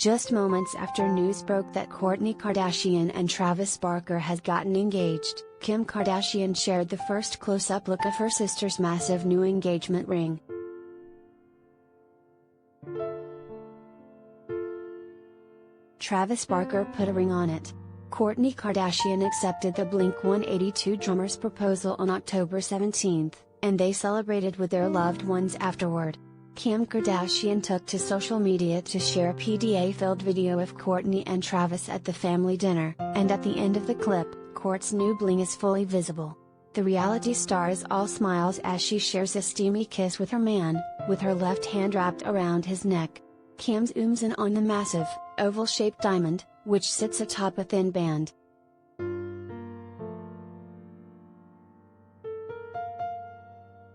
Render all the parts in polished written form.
Just moments after news broke that Kourtney Kardashian and Travis Barker had gotten engaged, Kim Kardashian shared the first close-up look of her sister's massive new engagement ring. Travis Barker put a ring on it. Kourtney Kardashian accepted the Blink-182 drummer's proposal on October 17, and they celebrated with their loved ones afterward. Kim Kardashian took to social media to share a PDA-filled video of Kourtney and Travis at the family dinner, and at the end of the clip, Kourt's new bling is fully visible. The reality star is all smiles as she shares a steamy kiss with her man, with her left hand wrapped around his neck. Kim zooms in on the massive, oval-shaped diamond, which sits atop a thin band.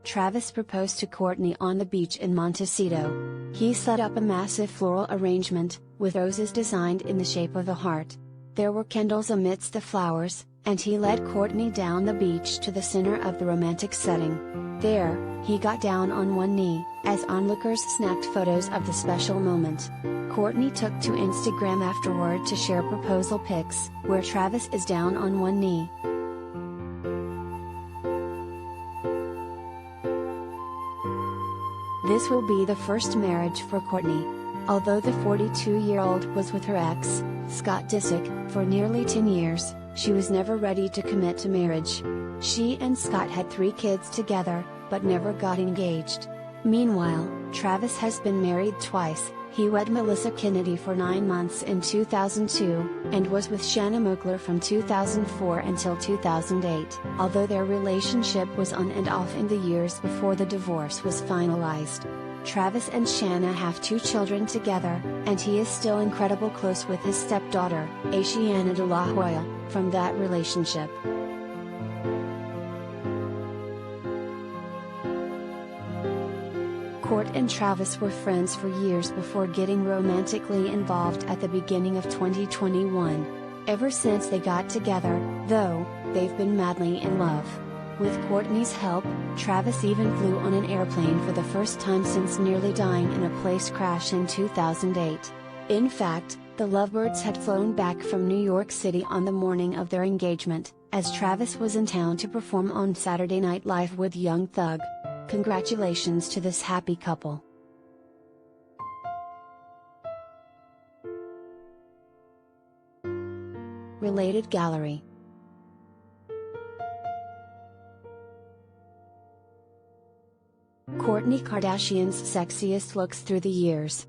Travis proposed to Kourtney on the beach in Montecito. He set up a massive floral arrangement, with roses designed in the shape of a heart. There were candles amidst the flowers, and he led Kourtney down the beach to the center of the romantic setting. There, he got down on one knee, as onlookers snapped photos of the special moment. Kourtney took to Instagram afterward to share proposal pics, where Travis is down on one knee. This will be the first marriage for Kourtney. Although the 42-year-old was with her ex, Scott Disick, for nearly 10 years, she was never ready to commit to marriage. She and Scott had 3 kids together, but never got engaged. Meanwhile, Travis has been married twice. He wed Melissa Kennedy for 9 months in 2002, and was with Shanna Moakler from 2004 until 2008, although their relationship was on and off in the years before the divorce was finalized. Travis and Shanna have 2 children together, and he is still incredibly close with his stepdaughter, Ashiana De La Hoya, from that relationship. Kourt and Travis were friends for years before getting romantically involved at the beginning of 2021. Ever since they got together, though, they've been madly in love. With Kourtney's help, Travis even flew on an airplane for the first time since nearly dying in a plane crash in 2008. In fact, the lovebirds had flown back from New York City on the morning of their engagement, as Travis was in town to perform on Saturday Night Live with Young Thug. Congratulations to this happy couple. Related gallery. Kourtney Kardashian's sexiest looks through the years.